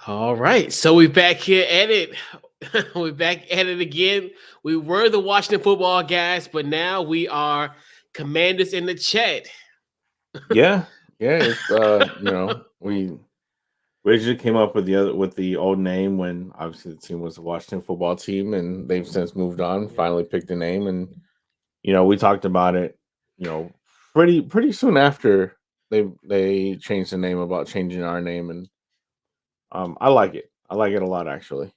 All right, so we're back here at it. We're back at it again. We were the Washington football guys, but now we are commanders in the chat. Yeah, yeah. It's we originally came up with the old name when obviously the team was the Washington football team, and they've since moved on. Finally picked a name, and we talked about it. You know, pretty soon after they changed the name about changing our name, and I like it. I like it a lot actually.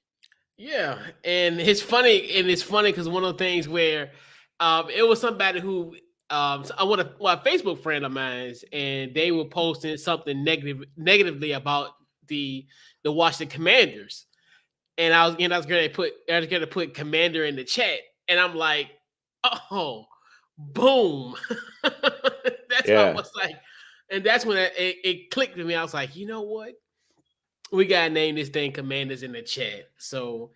Yeah, and it's funny because one of the things where it was somebody who I want to well, a Facebook friend of mine's, and they were posting something negatively about the the Washington Commanders, and I was gonna put Commander in the chat, and I'm like, oh, boom. That's how I Yeah, was like, and that's when it clicked with me. I was like, you know what? We gotta name this thing Commanders in the chat. So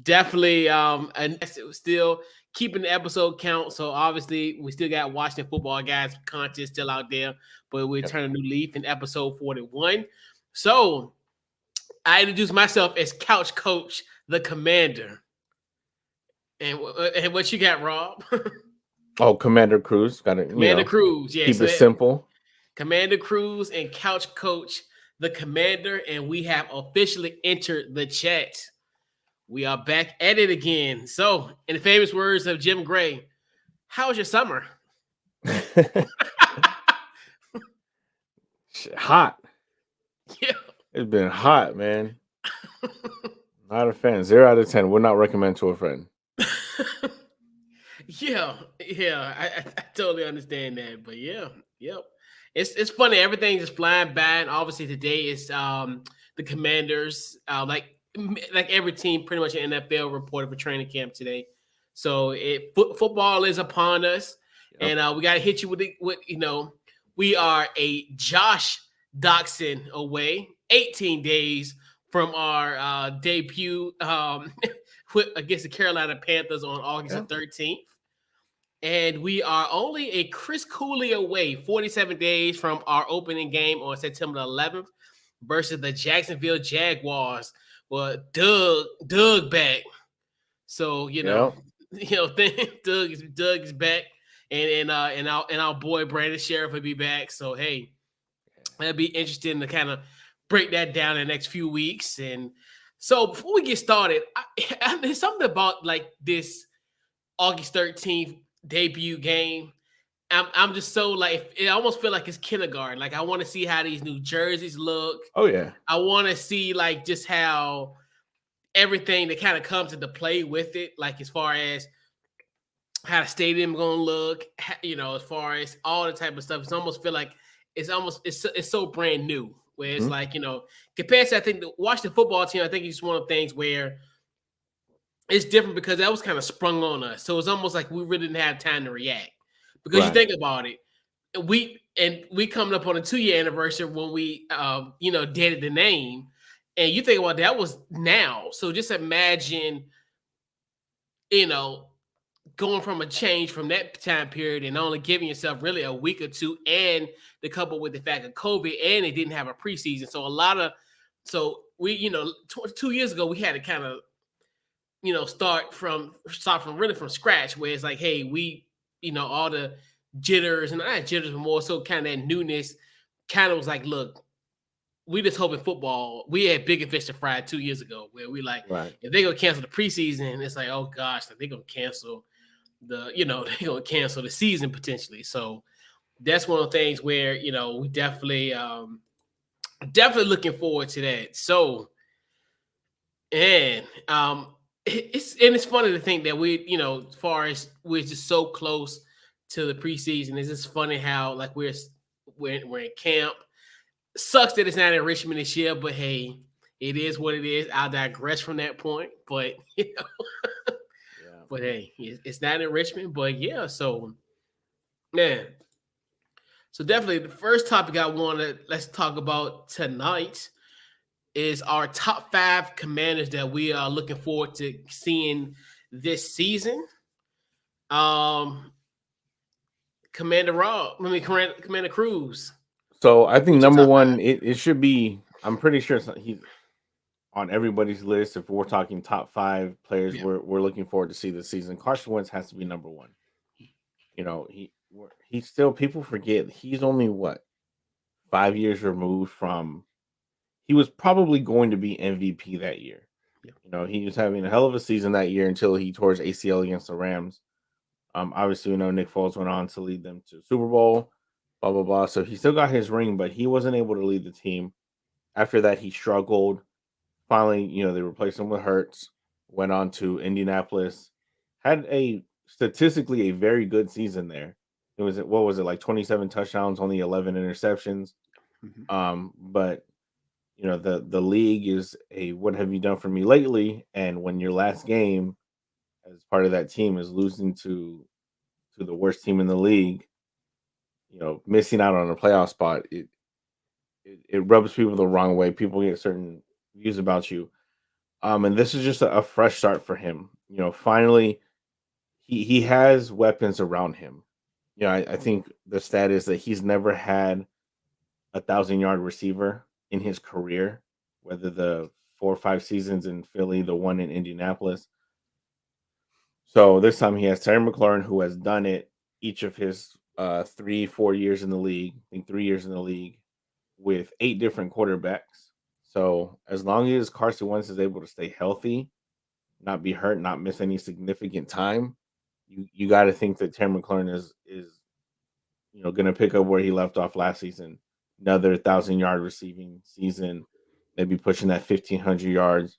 definitely, and it was still keeping the episode count. So obviously, we still got Washington football guys content still out there, but we're yep. turning a new leaf in episode 41. So I introduced myself as Couch Coach, the Commander. And what you got, Rob? Oh, Commander Cruz got to Commander Cruz. Yeah, keep so it simple. Commander Cruz and Couch Coach, the Commander, and we have officially entered the chat. We are back at it again. So, in the famous words of Jim Gray, how was your summer? Hot. Yeah. It's been hot, man. Not a fan. 0 out of 10. Would not recommend to a friend. yeah. I totally understand that. But yeah, yep. It's funny. Everything's just flying by, and obviously today is the Commanders. Like every team, pretty much in NFL reported for training camp today. So football is upon us, Yep. and we got to hit you with we are a Josh Doxson away, 18 days from our debut against the Carolina Panthers on August the Yeah. 13th. And we are only a Chris Cooley away, 47 days from our opening game on September 11th versus the Jacksonville Jaguars. Well, Doug back. So, Yep. Doug is back. And our boy Brandon Sheriff will be back. So hey, that'd be interesting to kind of break that down in the next few weeks. And so before we get started, there's something about like this August 13th debut game. I'm just so like it almost feel like it's kindergarten. Like I want to see how these new jerseys look. Oh yeah. I want to see like just how everything that kind of comes into play with it, like as far as how the stadium gonna look, as far as all the type of stuff. It's almost feel like it's so brand new. Where it's Hmm. like compared to I think the Washington football team, I think it's one of the things where it's different because that was kind of sprung on us. So it's almost like we really didn't have time to react. Because you Right. think about it, we coming up on a 2-year anniversary when we dated the name. And you think about that was now. So just imagine, you know, going from a change from that time period and only giving yourself really a week or two, and the couple with the fact of COVID, and they didn't have a preseason. So so we, 2 years ago, we had to kind of start from really from scratch, where it's like, hey, we, all the jitters and not jitters, but more so kind of that newness kind of was like, look, we just hoping football. We had bigger fish to fry 2 years ago, where we like, Right. if they're gonna cancel the preseason, it's like, oh gosh, they're gonna cancel they're gonna cancel the season potentially. So that's one of the things where, we definitely looking forward to that. So, and it's funny to think that we, as far as we're just so close to the preseason. It's just funny how like we're in camp. Sucks that it's not in Richmond this year, but hey, it is what it is. I'll digress from that point. But Yeah. but hey, it's not in Richmond. But yeah, so man. So definitely the first topic I want to let's talk about tonight is our top 5 commanders that we are looking forward to seeing this season. Um, Commander Rob. I mean, Commander Cruz. So I think What's your number top five? one, it should be. I'm pretty sure he's on everybody's list. If we're talking top five players, Yeah. we're looking forward to see this season. Carson Wentz has to be number one. You know, he's still, people forget he's only what, 5 years removed from, he was probably going to be MVP that year. Yeah. You know, he was having a hell of a season that year until he tore his ACL against the Rams. Obviously, Nick Foles went on to lead them to Super Bowl, blah blah blah. So he still got his ring, but he wasn't able to lead the team. After that, he struggled. Finally, they replaced him with Hurts. Went on to Indianapolis, had a statistically a very good season there. It was, what was it, like 27 touchdowns, only 11 interceptions. Mhm. But the league is a what have you done for me lately? And when your last game as part of that team is losing to the worst team in the league, missing out on a playoff spot, it rubs people the wrong way. People get certain views about you. And this is just a fresh start for him. Finally, he has weapons around him. I think the stat is that he's never had 1,000-yard receiver in his career, whether the 4 or 5 seasons in Philly, the one in Indianapolis. So this time he has Terry McLaurin, who has done it each of his 3, 4 years in the league. I think 3 years in the league with 8 different quarterbacks. So as long as Carson Wentz is able to stay healthy, not be hurt, not miss any significant time, you got to think that Terry McLaurin is going to pick up where he left off last season. Another 1,000-yard receiving season, maybe pushing that 1,500 yards,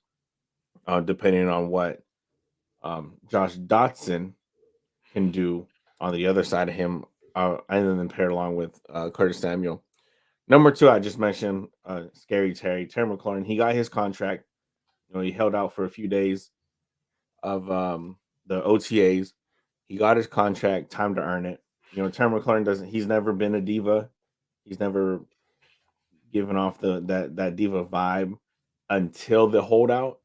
depending on what Josh Dotson can do on the other side of him, and then paired along with Curtis Samuel. Number two, I just mentioned Scary Terry McLaurin. He got his contract. He held out for a few days of the OTAs. He got his contract. Time to earn it. Terry McLaurin doesn't. He's never been a diva. He's never given off that diva vibe until the holdout.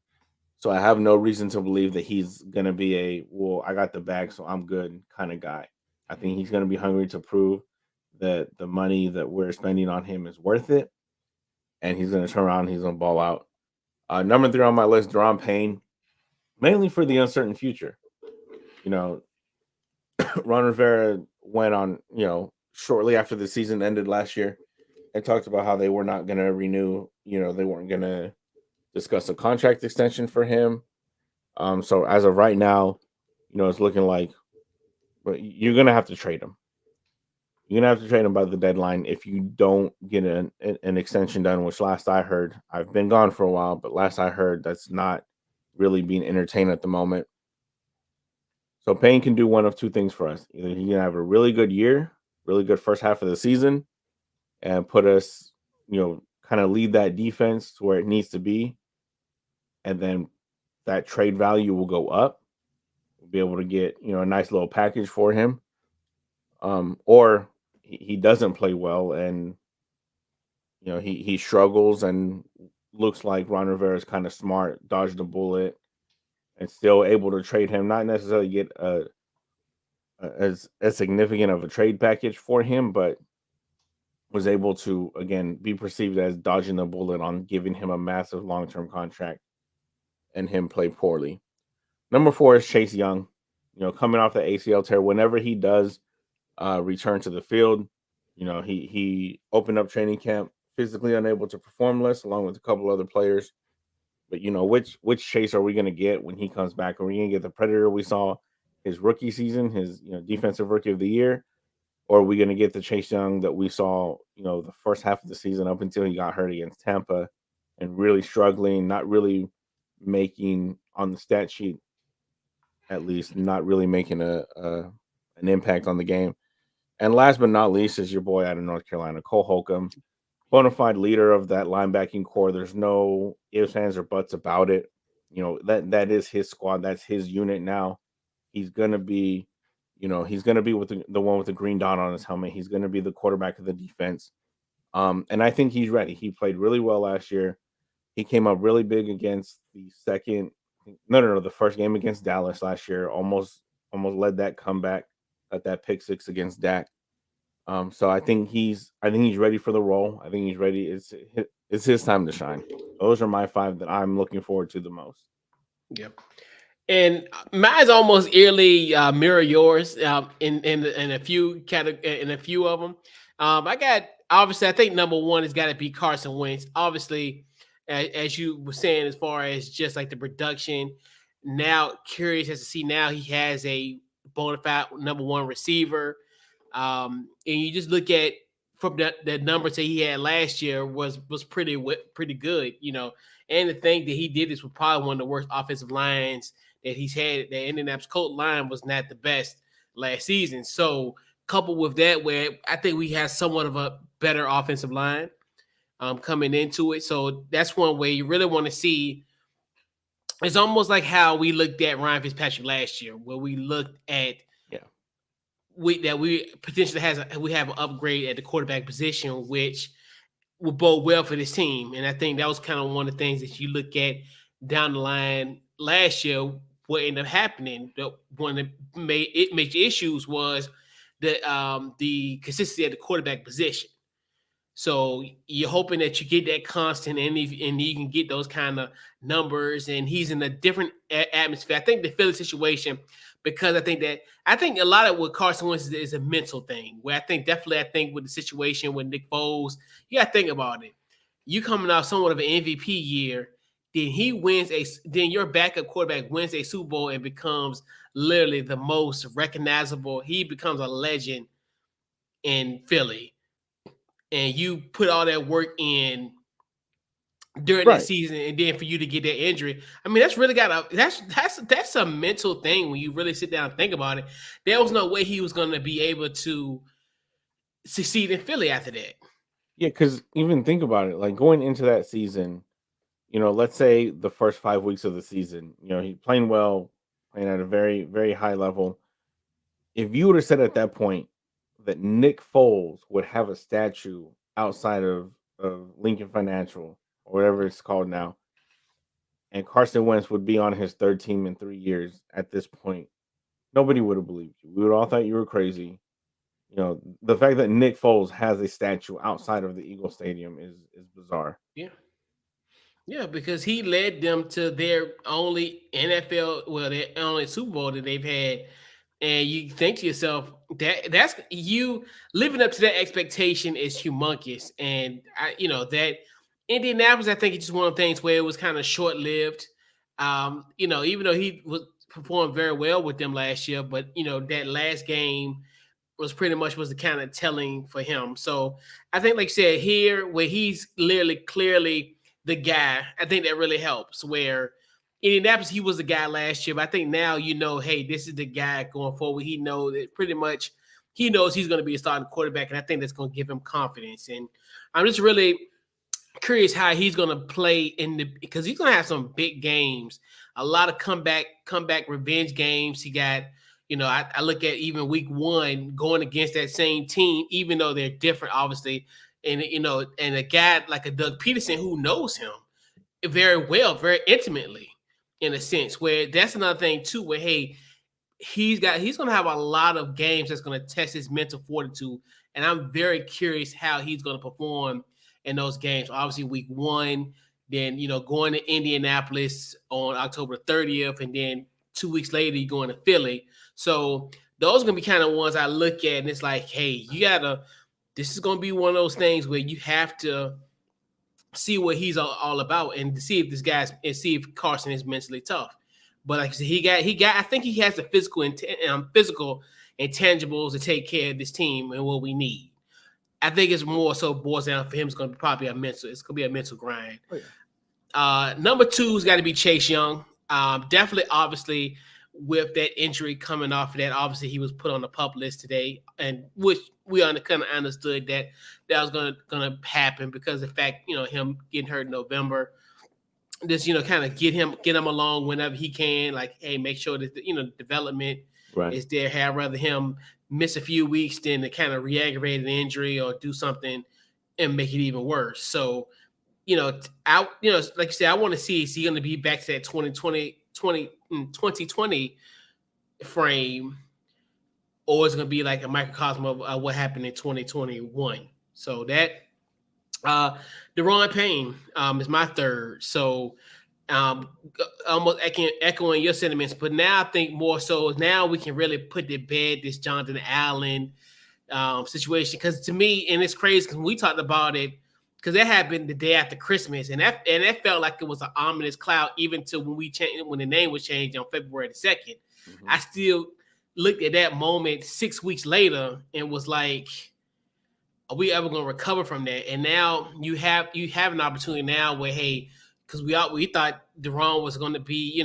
So I have no reason to believe that he's gonna be a, well, I got the bag, so I'm good kind of guy. I think he's gonna be hungry to prove that the money that we're spending on him is worth it, and he's gonna turn around. He's gonna ball out. Number three on my list, Deron Payne, mainly for the uncertain future. You know, Ron Rivera went on, shortly after the season ended last year, and talked about how they were not going to renew. They weren't going to discuss a contract extension for him. So as of right now, it's looking like, but you're going to have to trade him. You're going to have to trade him by the deadline if you don't get an extension done, which last I heard, I've been gone for a while, but last I heard, that's not really being entertained at the moment. So Payne can do one of two things for us. Either he can have a really good year, really good first half of the season, and put us, kind of lead that defense to where it needs to be. And then that trade value will go up. We'll be able to get, a nice little package for him. Or he doesn't play well and, he struggles and looks like Ron Rivera is kind of smart, dodged the bullet, and still able to trade him, not necessarily get as significant of a trade package for him, but was able to again be perceived as dodging the bullet on giving him a massive long-term contract and him play poorly. Number four is Chase Young. Coming off the ACL tear, whenever he does return to the field, he opened up training camp physically unable to perform less, along with a couple other players. But which Chase are we going to get when he comes back? Are we going to get the Predator we saw his rookie season, his defensive rookie of the year? Or are we going to get the Chase Young that we saw, the first half of the season up until he got hurt against Tampa and really struggling, not really making on the stat sheet, at least, not really making an impact on the game. And last but not least is your boy out of North Carolina, Cole Holcomb, bona fide leader of that linebacking core. There's no ifs, ands, or buts about it. That is his squad. That's his unit now. He's gonna be, he's gonna be with the one with the green dot on his helmet. He's gonna be the quarterback of the defense. And I think he's ready. He played really well last year. He came up really big against the second, no, the first game against Dallas last year. Almost led that comeback at that pick six against Dak. So I think he's ready for the role. I think he's ready. It's his time to shine. Those are my five that I'm looking forward to the most. Yep. And mine's almost eerily mirror yours in a few in a few of them. I got obviously I think number one has got to be Carson Wentz. Obviously, as you were saying, as far as just like the production. Now, curious as to see now he has a bona fide number one receiver. And you just look at from the numbers that he had last year was pretty good, you know. And the thing that he did is was probably one of the worst offensive lines that he's had. The Indianapolis Colts line was not the best last season. So coupled with that, where I think we have somewhat of a better offensive line coming into it. So that's one way you really want to see. It's almost like how we looked at Ryan Fitzpatrick last year, where we looked at Yeah. we potentially we have an upgrade at the quarterback position, which will bode well for this team. And I think that was kind of one of the things that you look at down the line last year. What ended up happening, one of the major issues was the consistency at the quarterback position. So you're hoping that you get that constant, and you can get those kind of numbers. And he's in a different atmosphere. I think the Philly situation, because I think a lot of what Carson Wentz is a mental thing. Where I think with the situation with Nick Foles, you got to think about it. You coming off somewhat of an MVP year, then your backup quarterback wins a Super Bowl and becomes literally the most recognizable. He becomes a legend in Philly, and you put all that work in during that Right. season, and then for you to get that injury, I mean, that's really that's a mental thing when you really sit down and think about it. There was no way he was going to be able to succeed in Philly after that. Yeah, because even think about it, like going into that season, let's say the first 5 weeks of the season, he playing well, playing at a very, very high level. If you would have said at that point that Nick Foles would have a statue outside of Lincoln Financial or whatever it's called now, and Carson Wentz would be on his third team in 3 years at this point, nobody would have believed you. We would all thought you were crazy. The fact that Nick Foles has a statue outside of the Eagle Stadium is bizarre. Yeah. Yeah, because he led them to their only NFL, well, their only Super Bowl that they've had. And you think to yourself that's you living up to that expectation is humongous. And that Indianapolis, I think it's just one of the things where it was kind of short lived. Even though he was performed very well with them last year, but that last game was the kind of telling for him. So I think, like you said, here where he's literally clearly the guy, I think that really helps. Where Indianapolis, he was the guy last year, but I think now hey, this is the guy going forward. He knows that pretty much he knows he's going to be a starting quarterback, and I think that's going to give him confidence. And I'm just really curious how he's going to play because he's going to have some big games, a lot of comeback revenge games. He got, I look at even week one going against that same team, even though they're different, obviously. And, and a guy like a Doug Peterson who knows him very well, very intimately, in a sense, where that's another thing too, where, hey, he's going to have a lot of games that's going to test his mental fortitude. And I'm very curious how he's going to perform in those games. Obviously, week one, then, going to Indianapolis on October 30th, and then 2 weeks later, you're going to Philly. So those are going to be kind of ones I look at, and it's like, hey, this is going to be one of those things where you have to see what he's all about and to see if Carson is mentally tough. But like I said, I think he has the physical intangibles to take care of this team and what we need. I think it's more so boils down for him. It's going to be probably it's going to be a mental grind. Oh, yeah. Number two's got to be Chase Young. Definitely, obviously, with that injury coming off of that, obviously he was put on the pup list today, and which we kind of understood that was gonna happen because of the fact him getting hurt in November. Just kind of get him along whenever he can. Like, hey, make sure that the development Right. is there. I'd rather him miss a few weeks than to kind of re-aggravate an injury or do something and make it even worse. So, like you said, I want to see is he going to be back to that 2020 frame, or it's going to be like a microcosm of what happened in 2021. So that uh, Deron Payne is my third. So um, almost echoing your sentiments, but now I think more so now we can really put to bed this Jonathan Allen situation, because to me, and it's crazy because we talked about it because that happened the day after Christmas, and that felt like it was an ominous cloud even to when we changed when the name was changed on February the 2nd. Mhm. I still looked at that moment 6 weeks later and was like, are we ever going to recover from that? And now you have an opportunity now where, hey, because we thought Deron was going to be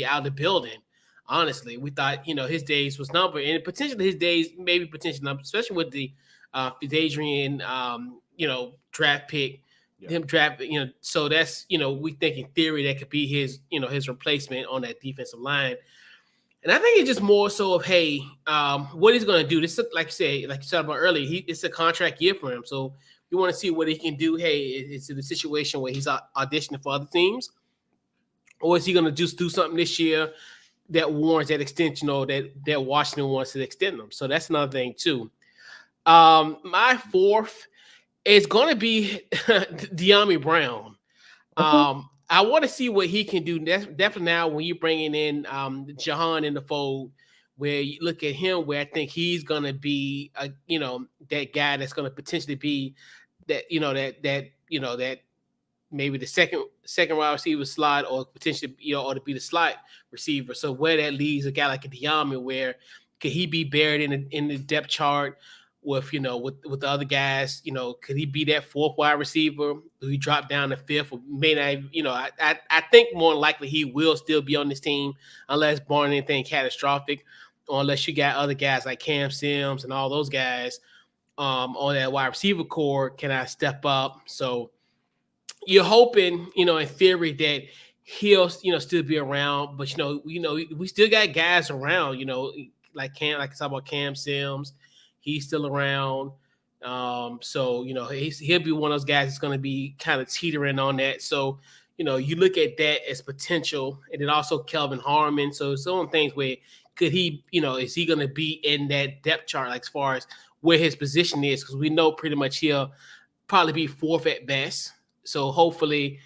out of the building. Honestly, we thought his days was numbered, and potentially his days maybe potentially numbered, especially with the Adrian draft pick. Yeah. Him draft, so that's we think in theory that could be his replacement on that defensive line. And I think it's just more so of, hey, what he's going to do. This, like you said about earlier, it's a contract year for him. So you want to see what he can do. Hey, is it a situation where he's auditioning for other teams? Or is he going to just do something this year that warrants that extension, or that Washington wants to extend them? So that's another thing, too. My fourth is going to be De'Ami Brown. I want to see what he can do. That's definitely now when you're bringing in Jahan in the fold, where you look at him, where I think he's going to be, that guy that's going to potentially be that maybe the second wide receiver slot, or potentially or to be the slot receiver. So where that leaves a guy like a De'Ami, where could he be buried in the depth chart with with the other guys? Could he be that fourth wide receiver? Do he drop down to fifth, or may not? I think more likely he will still be on this team unless barring anything catastrophic, or unless you got other guys like Cam Sims and all those guys on that wide receiver core can I step up. So you're hoping, in theory, that he'll, still be around, but we still got guys around, like I talk about Cam Sims, he's still around. So he'll be one of those guys that's going to be kind of teetering on that. So you look at that as potential, and then also Kelvin Harmon. So some things where could he, is he going to be in that depth chart, like as far as where his position is? Because we know pretty much he'll probably be fourth at best. So hopefully,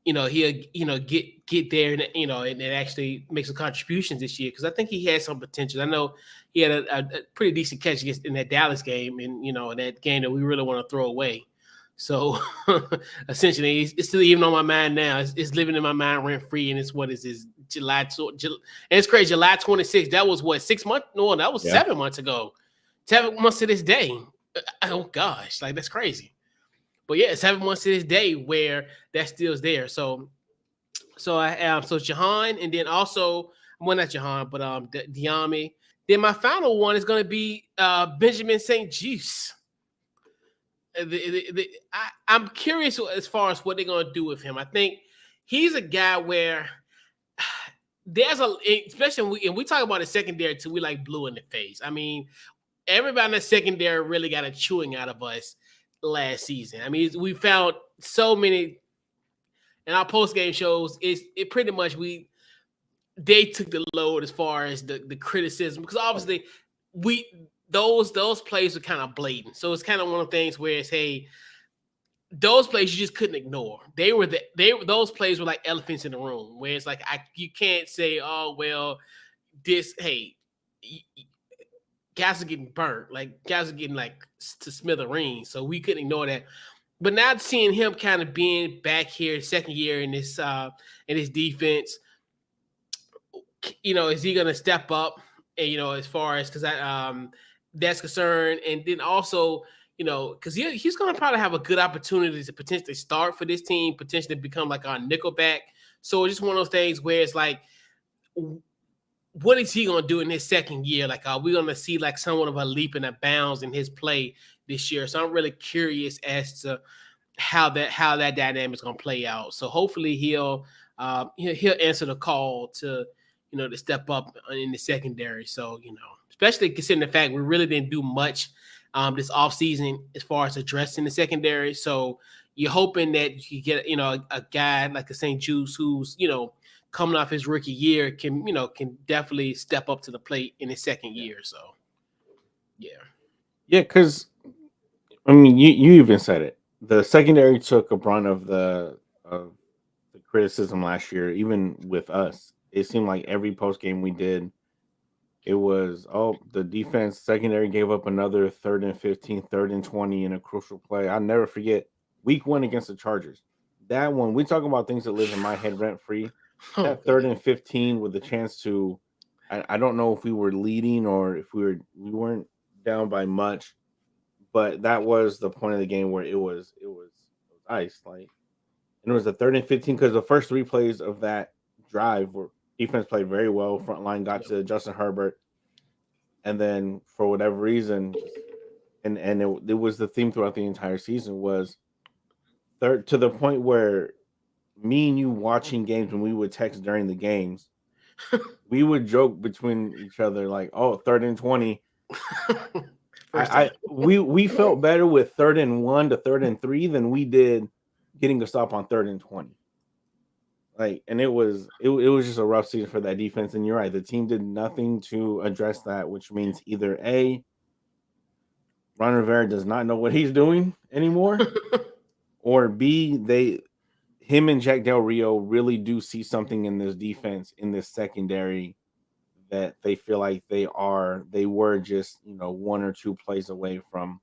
he'll get there, and and it actually make some contributions this year, because I think he has some potential. I know he had a pretty decent catch in that Dallas game, and in that game that we really want to throw away. So essentially, it's still even on my mind now. It's living in my mind rent free, and it's what is this July? And it's crazy. July 26th. That was what 6 months? No, that was 7 months ago. 7 months to this day. Oh gosh, like that's crazy. But yeah, 7 months to this day where that still's there. So I am Jahan, and then also not Jahan, but De'Ami. Then my final one is going to be Benjamin St. Juste. I'm curious as far as what they're going to do with him. I think he's a guy where there's especially and we talk about the secondary too. We like blue in the face. I mean, everybody in the secondary really got a chewing out of us last season. I mean, we found so many in our post game shows. It pretty much they took the load as far as the criticism, because obviously those plays were kind of blatant. So it's kind of one of the things where it's, hey, those plays you just couldn't ignore. Those plays were like elephants in the room, where it's like you can't say, oh well, guys are getting burnt, like guys are getting like to smithereens. So we couldn't ignore that. But now seeing him kind of being back here, second year in this defense, is he going to step up? And as far as that's concerned, and then also because he's going to probably have a good opportunity to potentially start for this team, potentially become like our nickelback. So it's just one of those things where it's like, what is he going to do in his second year? Like, are we going to see like somewhat of a leap and a bounds in his play this year? So I'm really curious as to how that dynamic is going to play out. So hopefully he'll answer the call to step up in the secondary. So especially considering the fact we really didn't do much this offseason as far as addressing the secondary. So you're hoping that you get a guy like a St. Juste who's coming off his rookie year can definitely step up to the plate in his second year. So Yeah. Yeah, because I mean, you even said it. The secondary took a brunt of the criticism last year, even with us. It seemed like every post game we did, it was, oh, the defense secondary gave up another 3rd and 15, 3rd and 20 in a crucial play. I'll never forget week 1 against the Chargers. That one, we talking about things that live in my head rent free. Oh That third goodness. and 15 with the chance to, I don't know if we were leading or if we weren't down by much, but that was the point of the game where it was ice. Like, and it was a 3rd and 15 because the first 3 plays of that drive were defense played very well. Front line got Yep. to Justin Herbert, and then for whatever reason, just it was the theme throughout the entire season was third to the point where me and you watching games when we would text during the games, we would joke between each other like, "Oh, 3rd and 20." First down. We felt better with 3rd and 1 to 3rd and 3 than we did getting a stop on 3rd and 20. Like, and it was just a rough season for that defense. And you're right, the team did nothing to address that, which means either A, Ron Rivera does not know what he's doing anymore, or B, him and Jack Del Rio really do see something in this defense, in this secondary, that they feel like they were just, 1 or 2 plays away from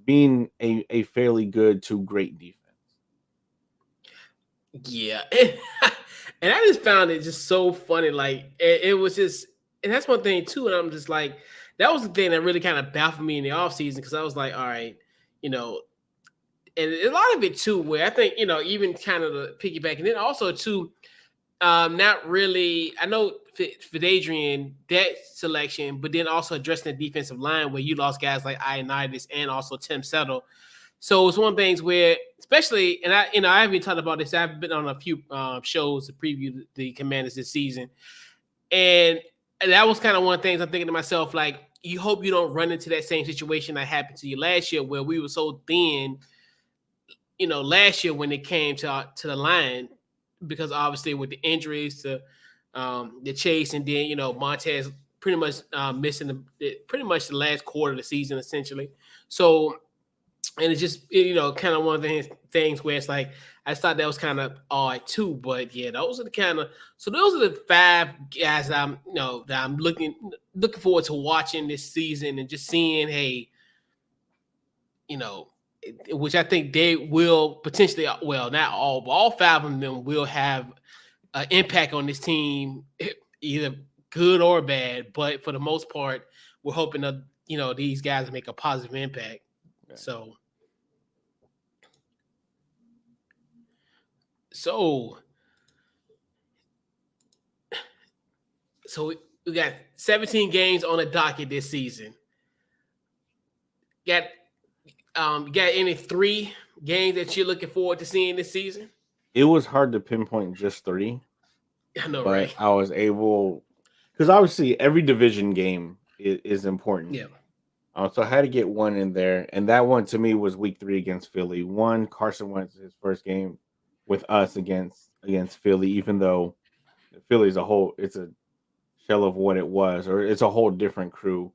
being a fairly good to great defense. Yeah. And I just found it just so funny. Like it was just, and that's one thing too. And I'm just like, that was the thing that really kind of baffled me in the offseason because I was like, all right, you know, and a lot of it too, where I think, even kind of the piggyback, and then also too, not really. I know for Adrian that selection, but then also addressing the defensive line where you lost guys like Ioannidis and also Tim Settle. So it's one of the things where, especially, and I haven't talked about this. I've been on a few shows to preview the Commanders this season, and that was kind of one of the things I'm thinking to myself, like, you hope you don't run into that same situation that happened to you last year, where we were so thin, last year when it came to the line, because obviously with the injuries to the Chase, and then Montez pretty much missing pretty much the last quarter of the season essentially. So, and it's just kind of one of the things where it's like I thought that was kind of odd too, but yeah, those are the kind of, so those are the 5 guys that I'm looking forward to watching this season and just seeing, hey, you know, which I think they will potentially, well, not all, but all 5 of them will have an impact on this team, either good or bad. But for the most part, we're hoping that these guys make a positive impact. Yeah. So, so, so we got 17 games on the docket this season. Got got any 3 games that you're looking forward to seeing this season? It was hard to pinpoint just 3, I know, right? but I was able, because obviously every division game is important. Yeah. So I had to get one in there, and that one to me was week 3 against Philly. One, Carson Wentz, his first game with us against Philly, even though Philly's it's a shell of what it was, or it's a whole different crew.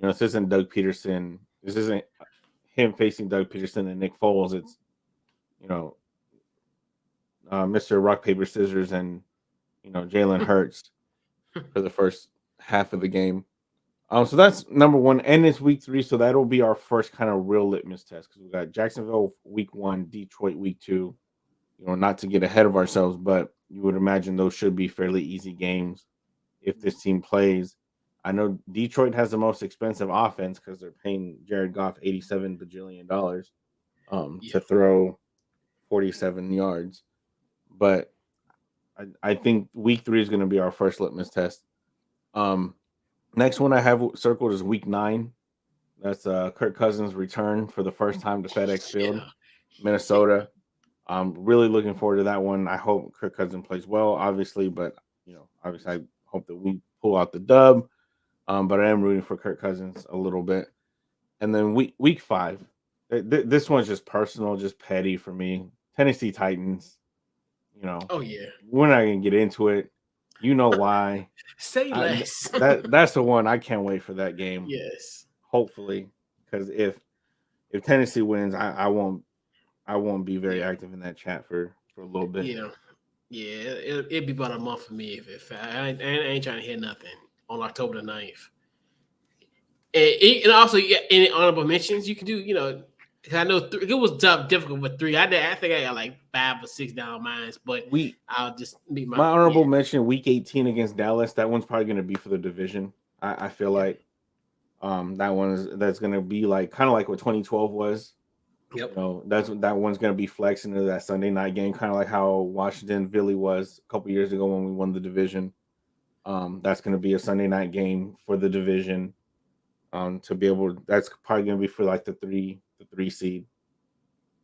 This isn't Doug Peterson. This isn't him facing Doug Peterson and Nick Foles. It's you know Mr. Rock Paper Scissors and Jalen Hurts for the first half of the game. So that's number one, and it's week 3, so that'll be our first kind of real litmus test because we got Jacksonville week 1, Detroit week 2. Not to get ahead of ourselves, but you would imagine those should be fairly easy games if this team plays. I know Detroit has the most expensive offense because they're paying Jared Goff $87 bajillion Yeah. to throw 47 yards, but I think week 3 is going to be our first litmus test. Um, Next one I have circled is week 9. That's Kirk Cousins' return for the first time to FedEx Field, Yeah. Minnesota. I'm really looking forward to that one. I hope Kirk Cousins plays well, obviously, but obviously I hope that we pull out the dub. But I am rooting for Kirk Cousins a little bit. And then week 5, this one's just personal, just petty for me. Tennessee Titans. Oh yeah. We're not gonna get into it. You know why? Say less. That's the one I can't wait for that game. Yes. hopefully, because if Tennessee wins, I won't be very Yeah, active in that chat for a little bit. yeah, yeah. It'd be about a month for me if I ain't trying to hear nothing on October the 9th. And also, yeah, any honorable mentions you can do. 'Cause I know it was difficult with three. I think I got like 5 or 6 down mines, but We I'll just meet My yeah. honorable mention, week 18 against Dallas. That one's probably going to be for the division. I feel Yeah. like that's going to be like kind of like what 2012 was. Yep. That one's going to be flexed into that Sunday night game, kind of like how Washington Philly was a couple years ago when we won the division. That's going to be a Sunday night game for the division. To be able, that's probably going to be for like the three seed,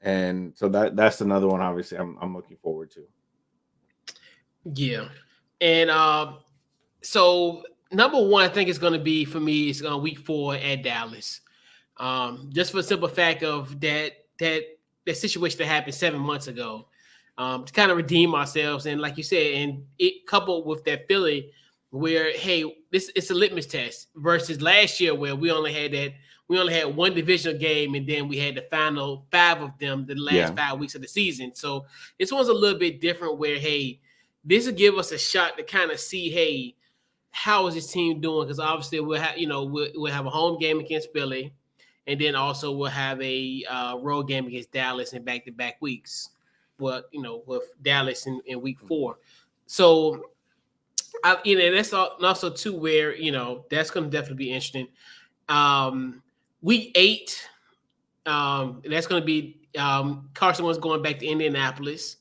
and so that's another one. Obviously, I'm looking forward to. Yeah. And so number one, I think it's going to be for me. It's week 4 at Dallas. Just for the simple fact of that situation that happened 7 months ago, to kind of redeem ourselves, and like you said, and it coupled with that Philly, where hey, this it's a litmus test versus last year where we only had one divisional game, and then we had the final 5 of them the last Yeah, 5 weeks of the season. So this one's a little bit different, where hey, this will give us a shot to kind of see hey, how is this team doing? Because obviously we'll have a home game against Philly, and then also we'll have a road game against Dallas in back-to-back weeks. Well, with Dallas in week 4. So that's also too where that's going to definitely be interesting. Week 8, that's going to be Carson Wentz going back to Indianapolis.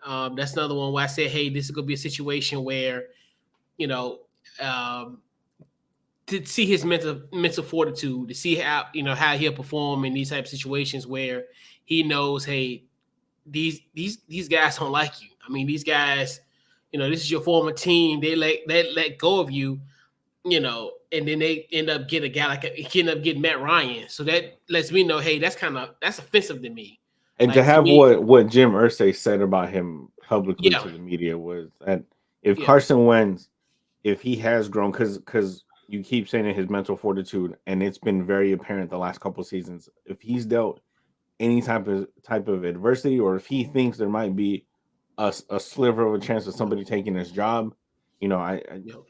That's another one where I said, hey, this is going to be a situation where you know um, to see his mental fortitude, to see how he'll perform in these type of situations where he knows, hey, these guys don't like you. I mean, these guys, this is your former team. They let go of you, and then they end up getting a guy he ended up getting Matt Ryan. So that lets me know, hey, that's offensive to me. and to Like to have me, what Jim Irsay said about him publicly yeah, to the media was that if yeah, Carson Wentz, if he has grown, because you keep saying his mental fortitude, and it's been very apparent the last couple of seasons, if he's dealt any type of adversity, or if he thinks there might be a sliver of a chance of somebody taking his job, yep,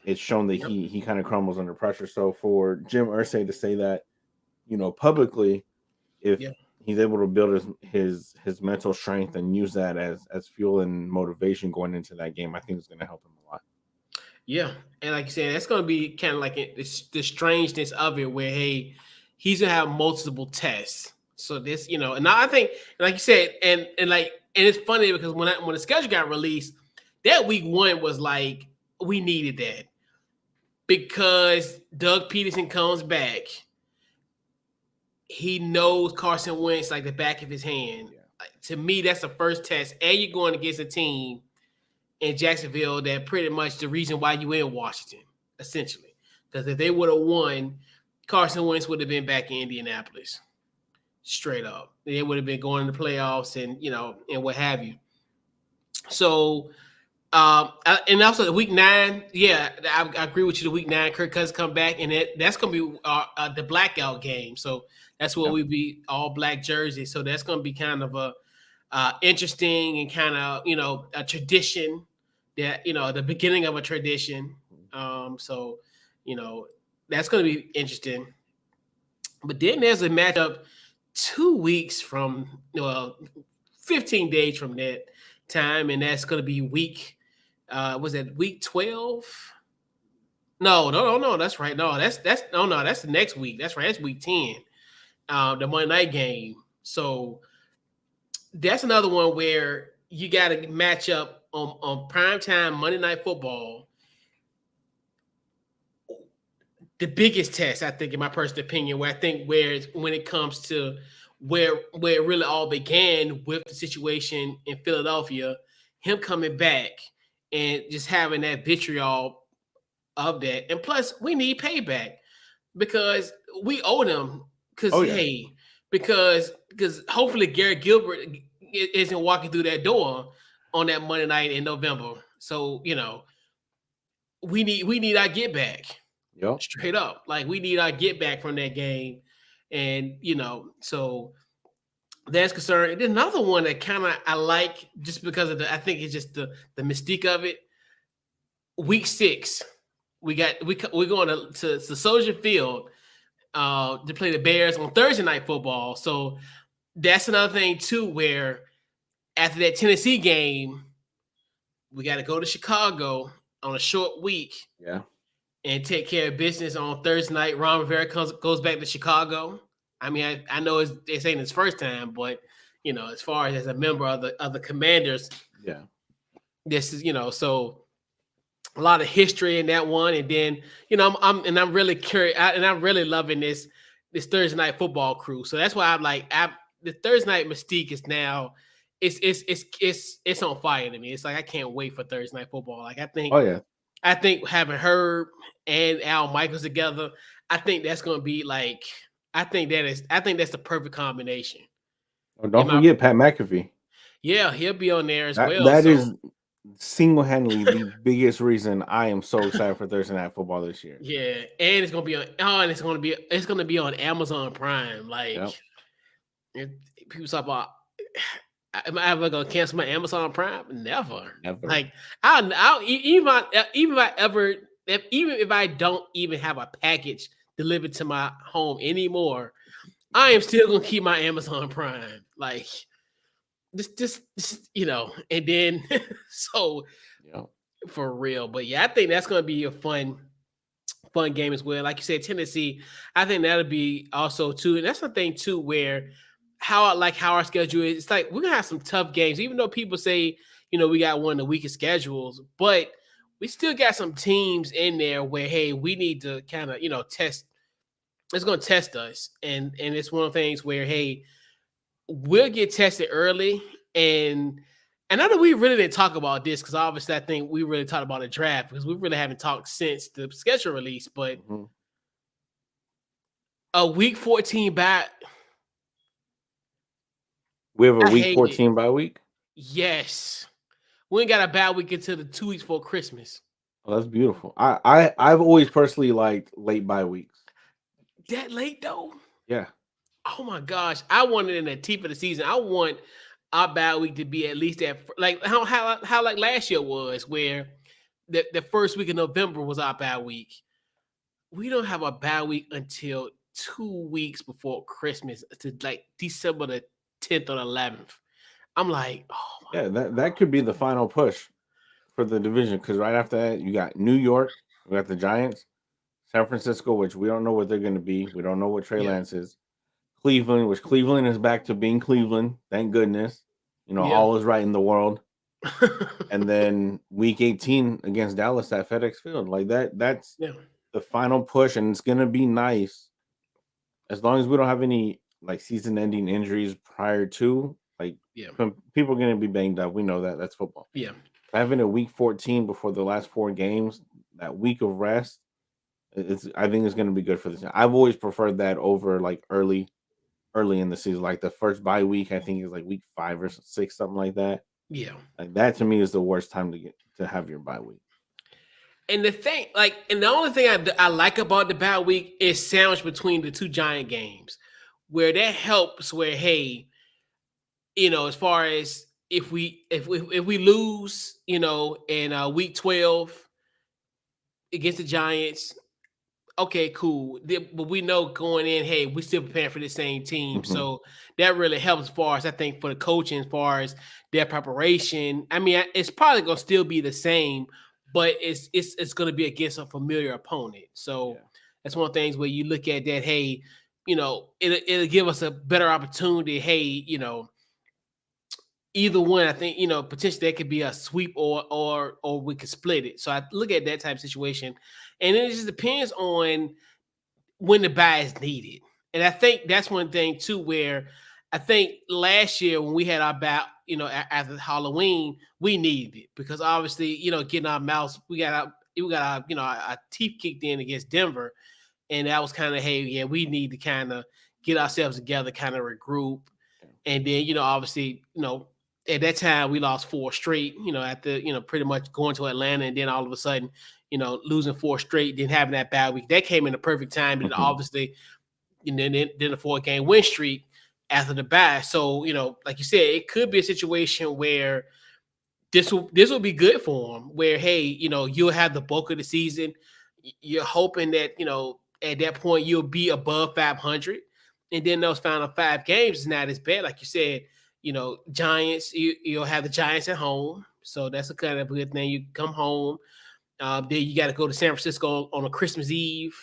it's shown that yep, he kind of crumbles under pressure. So for Jim Irsay to say that, publicly, if yeah. he's able to build his mental strength and use that as fuel and motivation going into that game, I think it's going to help him a lot. Yeah, and like you said, that's going to be kind of like the strangeness of it, where hey, he's gonna have multiple tests. So this, and I think, like you said, and it's funny because when the schedule got released, that week 1 was like we needed that because Doug Peterson comes back. He knows Carson Wentz like the back of his hand. Yeah. Like, to me, that's the first test, and you're going against a team in Jacksonville that pretty much the reason why you in Washington, essentially. Because if they would have won, Carson Wentz would have been back in Indianapolis. Straight up. They would have been going to the playoffs and what have you. So and also the week 9, yeah, I agree with you. The week 9, Kirk Cousins come back, and that's going to be the blackout game. So that's where Yeah. we be all black jerseys. So that's going to be kind of a interesting and kind of a tradition that the beginning of a tradition. So you know that's going to be interesting. But then there's a matchup 2 weeks from 15 days from that time, and that's going to be week. Was that week 12? No. That's right. No, that's no. That's the next week. That's right. That's week 10. The Monday night game. So that's another one where you got to match up on primetime Monday Night Football. The biggest test, I think, in my personal opinion, where I think when it comes to where it really all began with the situation in Philadelphia, him coming back and just having that vitriol of that, and plus we need payback because we owe them. Because Oh yeah. hey, because hopefully Garrett Gilbert isn't walking through that door on that Monday night in November. So we need our get back. Yep. straight up. Like we need our get back from that game, and so that's concerned. And then another one that kind of I like just because of I think it's just the mystique of it. Week 6, we're going to Soldier Field to play the Bears on Thursday night football. So that's another thing too, where after that Tennessee game, we got to go to Chicago on a short week. Yeah. And take care of business on Thursday night. Ron Rivera goes back to Chicago. I mean, I know it's ain't his first time, but as far as a member of the Commanders, yeah, this is so a lot of history in that one. And then I'm really curious, and I'm really loving this Thursday night football crew. So that's why I'm like, the Thursday night mystique is now it's on fire to me. It's like I can't wait for Thursday night football. Like I think having Herb and Al Michaels together, I think that's going to be like, I think that's the perfect combination. Oh, don't forget Pat McAfee. Yeah, he'll be on there as well. That is single-handedly the biggest reason I am so excited for Thursday Night Football this year. Yeah, and it's going to be it's going to be on Amazon Prime. Like, people talk about, am I ever gonna cancel my Amazon Prime? Never. Like even if I don't even have a package delivered to my home anymore, I am still gonna keep my Amazon Prime. Like just and then so for real. But yeah, I think that's gonna be a fun game as well. Like you said, Tennessee, I think that'll be also too. And that's the thing too, where how our schedule is. It's like we're gonna have some tough games, even though people say we got one of the weakest schedules, but we still got some teams in there where hey, we need to kind of test. It's gonna test us, and it's one of the things where hey, we'll get tested early. And I know that we really didn't talk about this because obviously I think we really talked about the draft because we really haven't talked since the schedule release, but a week 14 back. We have a week 14 bye week? Yes. We ain't got a bad week until the 2 weeks before Christmas. Oh, that's beautiful. I've always personally liked late bye weeks. That late though? Yeah. Oh my gosh. I want it in the teeth of the season. I want our bye week to be at least at like how like last year was, where the first week of November was our bye week. We don't have a bye week until 2 weeks before Christmas, to like December the 10th or 11th. I'm like, oh my God. That could be the final push for the division, because right after that you got New York, we got the Giants, San Francisco, which we don't know what they're going to be. We don't know what Trey Lance is. Cleveland, which Cleveland is back to being Cleveland. Thank goodness. All is right in the world. And then week 18 against Dallas at FedEx Field. Like that's the final push, and it's going to be nice as long as we don't have any like season-ending injuries prior to, like, people are going to be banged up. We know that. That's football. Yeah. Having a week 14 before the last 4 games, that week of rest, I think it's going to be good for this. I've always preferred that over like early in the season. Like the first bye week, I think is like week 5 or 6, something like that. Yeah. Like that to me is the worst time to have your bye week. And the only thing I like about the bye week is sandwiched between the 2 Giant games, where that helps. Where hey, as far as if we lose, in week 12 against the Giants, okay, cool. But we know going in, hey, we still preparing for the same team, so that really helps as far as I think for the coaching, as far as their preparation. I mean, it's probably gonna still be the same, but it's going to be against a familiar opponent. So that's one of the things where you look at that, hey, it'll give us a better opportunity. Hey, either one, I think, potentially that could be a sweep or we could split it. So I look at that type of situation. And then it just depends on when the bye is needed. And I think that's one thing too, where I think last year when we had our bye, after Halloween, we needed it because obviously, getting our mouths, we got our teeth kicked in against Denver. And that was kind of, hey, yeah, we need to kind of get ourselves together, kind of regroup. And then, obviously, at that time we lost 4 straight, after, pretty much going to Atlanta. And then all of a sudden, losing 4 straight, then having that bad week. That came in the perfect time, but then Mhm. obviously, then the 4 game win streak after the bye. So, like you said, it could be a situation where this will be good for him. Where hey, you'll have the bulk of the season. You're hoping that at that point you'll be above 500, and then those final 5 games is not as bad. Like you said, Giants. You'll have the Giants at home, so that's a kind of good thing. You come home, then you got to go to San Francisco on a Christmas Eve.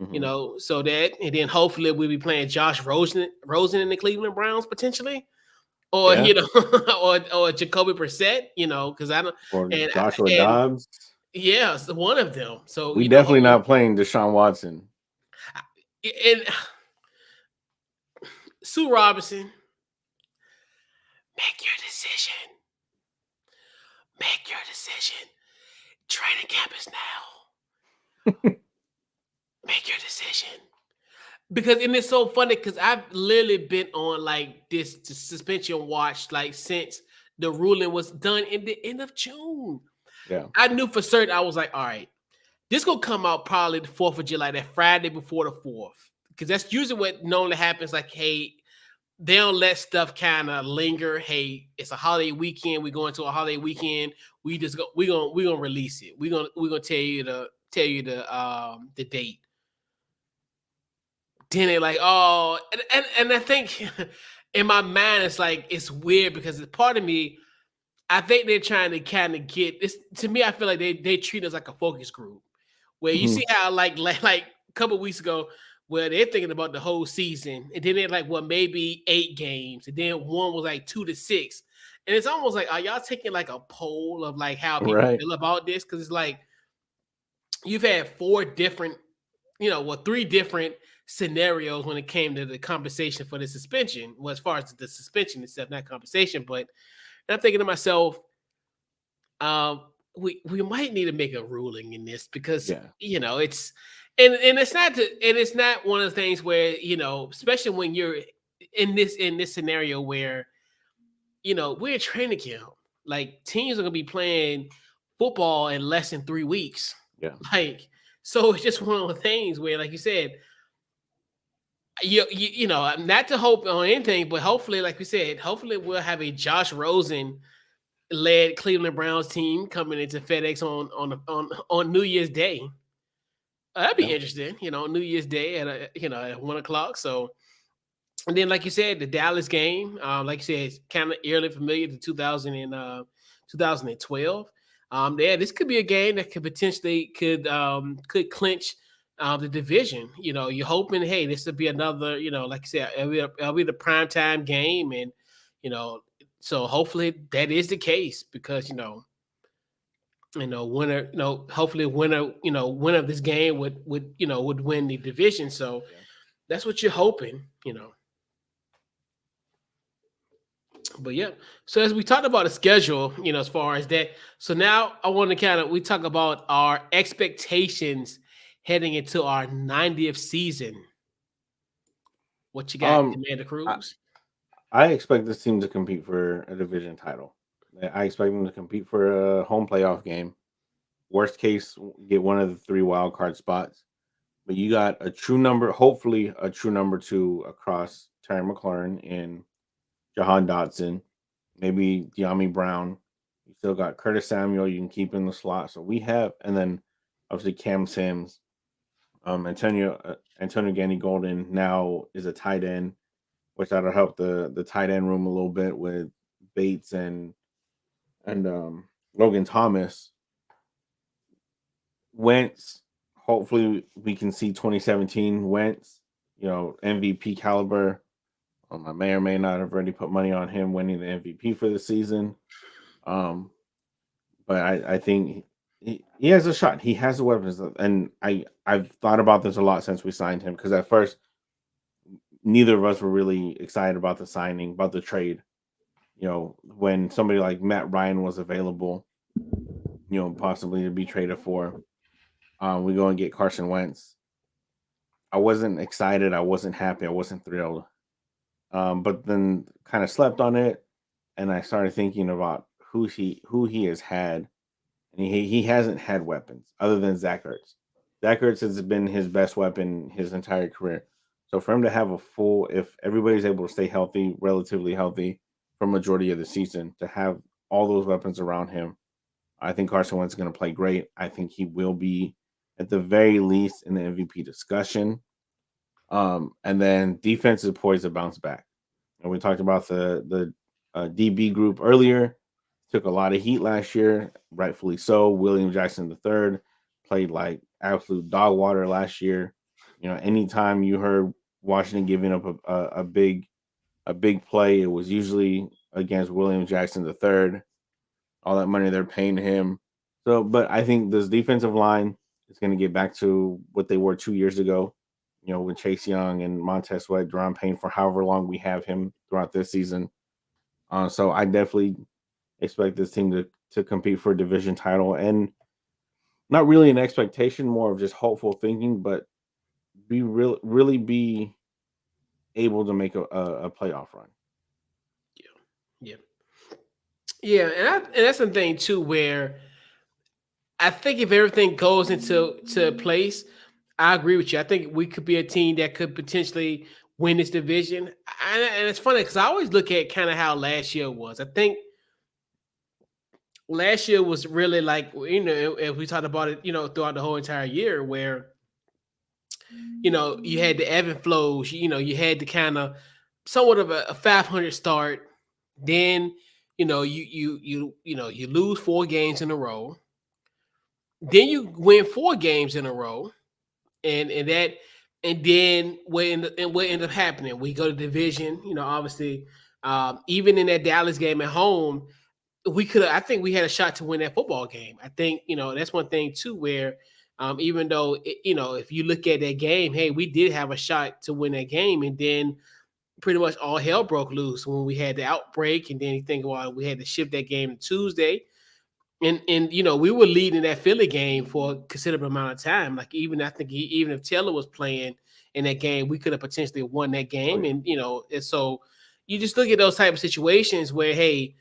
Mhm. So that, and then hopefully we'll be playing Josh Rosen in the Cleveland Browns potentially, or Yeah. or Jacoby Brissett, because I don't, Or and Joshua and Dobbs. yeah, it's one of them. So We definitely hopefully, not playing Deshaun Watson. and Sue Robinson, make your decision. Make your decision. Training camp is now. Make your decision. Because and it's so funny because I've literally been on like this suspension watch like since the ruling was done in the end of June. Yeah. I knew for certain I was like, all right, this gonna come out probably the 4th of July, that Friday before the 4th. Because that's usually what normally happens. Like, hey, they don't let stuff kind of linger. Hey, it's a holiday weekend. We go into a holiday weekend. We just go. We gonna release it. We gonna tell you the date. Then they're like, oh, and I think in my mind it's like it's weird because it's part of me. I think they're trying to kind of get this. To me, I feel like they treat us like a focus group, where you Mhm. see how like a couple weeks ago, where they're thinking about the whole season, and then they're like, well, maybe 8 games, and then one was like 2 to 6, and it's almost like, are y'all taking like a poll of like how people Right. feel about this? Because it's like you've had 4 different, 3 different scenarios when it came to the compensation for the suspension. Well, as far as the suspension itself, not compensation, but I'm thinking to myself, um, we might need to make a ruling in this because Yeah. it's and it's not one of the things where especially when you're in this scenario where we're training camp, like teams are gonna be playing football in less than 3 weeks, Yeah. like so it's just one of the things where, like you said, not to hope on anything, but hopefully, like we said, hopefully we'll have a Josh Rosen led Cleveland Browns team coming into FedEx on New Year's Day. That'd be Yeah. interesting, New Year's Day at 1 o'clock. So, and then like you said, the Dallas game, like you said, it's kind of eerily familiar to 2012. Yeah, this could be a game that could potentially could clinch the division. You're hoping, hey, this would be another, like I said, it'll be the primetime game, and you know, so hopefully that is the case because winner, hopefully winner of this game would win the division. So Yeah. that's what you're hoping. But yeah, so as we talked about the schedule, as far as that, so now I want to we talk about our expectations heading into our 90th season. What you got, Um, Commander I, Cruz? I expect this team to compete for a division title. I expect them to compete for a home playoff game. Worst case, get one of the 3 wild card spots. But you got a true number, hopefully a true number 2 across Terry McLaurin and Jahan Dotson, maybe De'Ami Brown. You still got Curtis Samuel you can keep in the slot. So we have, and then obviously Cam Sims, Antonio Gandy Golden now is a tight end, which that'll help the tight end room a little bit with Bates and Logan Thomas. Wentz, hopefully we can see 2017 Wentz, MVP caliber. I may or may not have already put money on him winning the MVP for the season. Um, but I think he has a shot. He has the weapons, and I've thought about this a lot since we signed him because at first neither of us were really excited about the signing, about the trade. When somebody like Matt Ryan was available, possibly to be traded for, we go and get Carson Wentz. I wasn't excited. I wasn't happy. I wasn't thrilled. But then kind of slept on it, and I started thinking about who he has had, and he hasn't had weapons other than Zach Ertz. Zach Ertz has been his best weapon his entire career. So for him to have a full, if everybody's able to stay healthy, relatively healthy for majority of the season, to have all those weapons around him, I think Carson Wentz is going to play great. I think he will be at the very least in the MVP discussion. And then defense is poised to bounce back. And we talked about the DB group earlier. Took a lot of heat last year, rightfully so. William Jackson III played like absolute dog water last year. You know, anytime you heard Washington giving up a big play, it was usually against William Jackson III. All that money they're paying him. So, but I think this defensive line is going to get back to what they were 2 years ago. You know, with Chase Young and Montez Sweat, Deron Payne for however long we have him throughout this season. So I definitely expect this team to compete for a division title, and not really an expectation, more of just hopeful thinking, but be really be able to make a playoff run. Yeah, yeah, and that's the thing too, where I think if everything goes into place, I agree with you. I think we could be a team that could potentially win this division. And it's funny because I always look at kind of how last year was. I think last year was really like, if we talked about it, throughout the whole entire year, where you had the ebb and flows. You had the kind of somewhat of a 500 start. Then you lose 4 games in a row. Then you win 4 games in a row, and that, and then what ended up happening? We go to division. Obviously, even in that Dallas game at home, we could. I think we had a shot to win that football game. I think that's one thing too, where even though if you look at that game, hey, we did have a shot to win that game, and then pretty much all hell broke loose when we had the outbreak, and then you think, well, we had to shift that game to Tuesday. And we were leading that Philly game for a considerable amount of time. Like, even I think even if Taylor was playing in that game, we could have potentially won that Oh game. yeah, And so you just look at those type of situations where, hey,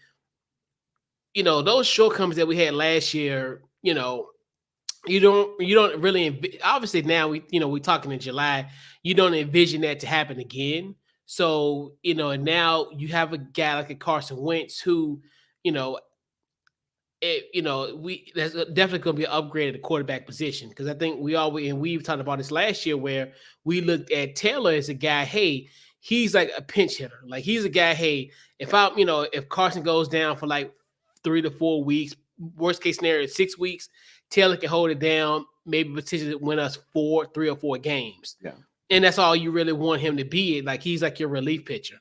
those shortcomings that we had last year, you don't really obviously now we're talking in July, you don't envision that to happen again. So and now you have a guy like a Carson Wentz who, you know, we there's definitely going to be an upgrade at the quarterback position, because I think we've talked about this last year, where we looked at Taylor as a guy. Hey, he's like a pinch hitter. Like, he's a guy. Hey, if Carson goes down for like 3 to 4 weeks, worst case scenario 6 weeks, Taylor can hold it down. Maybe potentially win us 3 or 4 games, yeah, and that's all you really want him to be. Like, he's like your relief pitcher.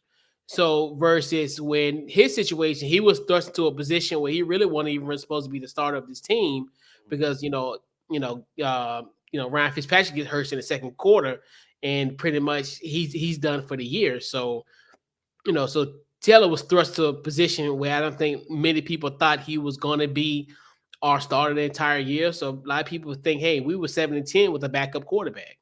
So versus when his situation, he was thrust into a position where he really wasn't even supposed to be the starter of this team, because Ryan Fitzpatrick gets hurt in the second quarter, and pretty much he's done for the year. So Taylor was thrust to a position where I don't think many people thought he was going to be our starter the entire year. So a lot of people think, hey, we were 7-10 with a backup quarterback.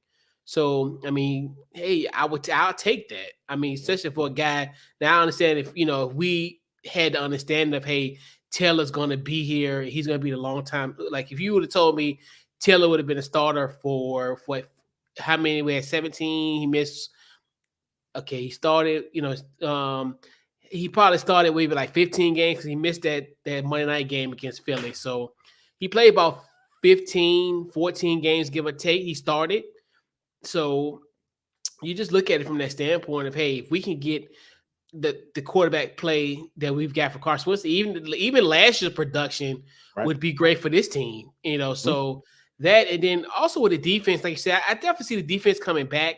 So I mean, hey, I'll take that. I mean, especially for a guy. Now I understand if we had the understanding of, hey, Taylor's going to be here, he's going to be the long time. Like, if you would have told me Taylor would have been a starter for how many we had, 17, he missed. Okay, he started. He probably started maybe like 15 games, because he missed that Monday night game against Philly. So he played about 15, 14 games, give or take. He started. So you just look at it from that standpoint of, hey, if we can get the quarterback play that we've got for Carson Wentz, even last year's production right. would be great for this team. Mhm. So that, and then also with the defense, like you said, I definitely see the defense coming back.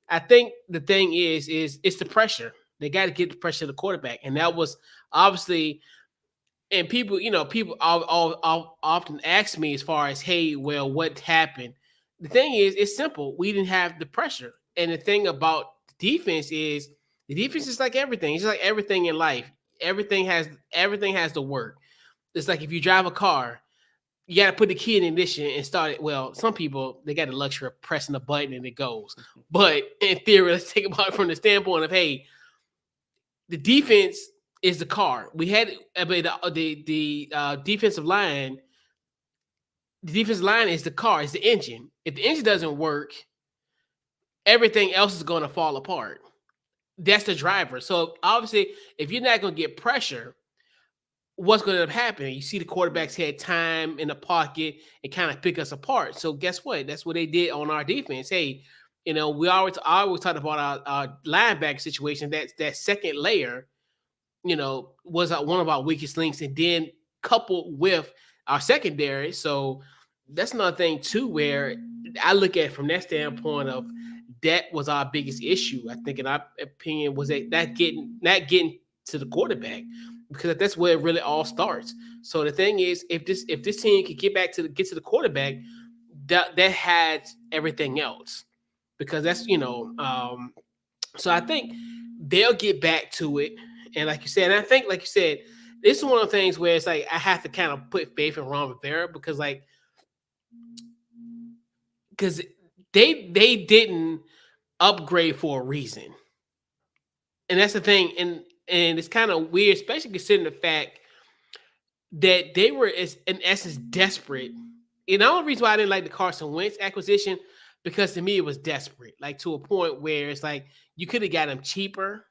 I think the thing is it's the pressure. They got to get the pressure to the quarterback, and that was obviously. And people all often ask me as far as, hey, well, what happened? The thing is, it's simple. We didn't have the pressure. And the thing about defense is, the defense is like everything. It's like everything in life. Everything has to work. It's like if you drive a car, you got to put the key in ignition and start it. Well, some people, they got the luxury of pressing a button and it goes. But in theory, let's take about it from the standpoint of, hey, the defense is the car. We had, I mean, the defensive line The defensive line is the car, is the engine. If the engine doesn't work, everything else is going to fall apart. That's the driver. So obviously, if you're not going to get pressure, what's going to end up happening? You see the quarterbacks had time in the pocket and kind of pick us apart. So guess what? That's what they did on our defense. Hey, we always talk about our linebacker situation. That second layer, was one of our weakest links, and then coupled with our secondary. So that's another thing too, where I look at it from that standpoint of that was our biggest issue. I think, in our opinion, was that not getting to the quarterback, because that's where it really all starts. So the thing is, if this team can get to the quarterback, that has everything else, because that's so I think they'll get back to it. And like you said, and I think, like you said, this is one of the things where it's like I have to kind of put faith in Ron Rivera, because they didn't upgrade for a reason. And that's the thing. And it's kind of weird, especially considering the fact that they were, in essence, desperate. And the only reason why I didn't like the Carson Wentz acquisition, because to me it was desperate, like to a point where it's like you could have got him cheaper.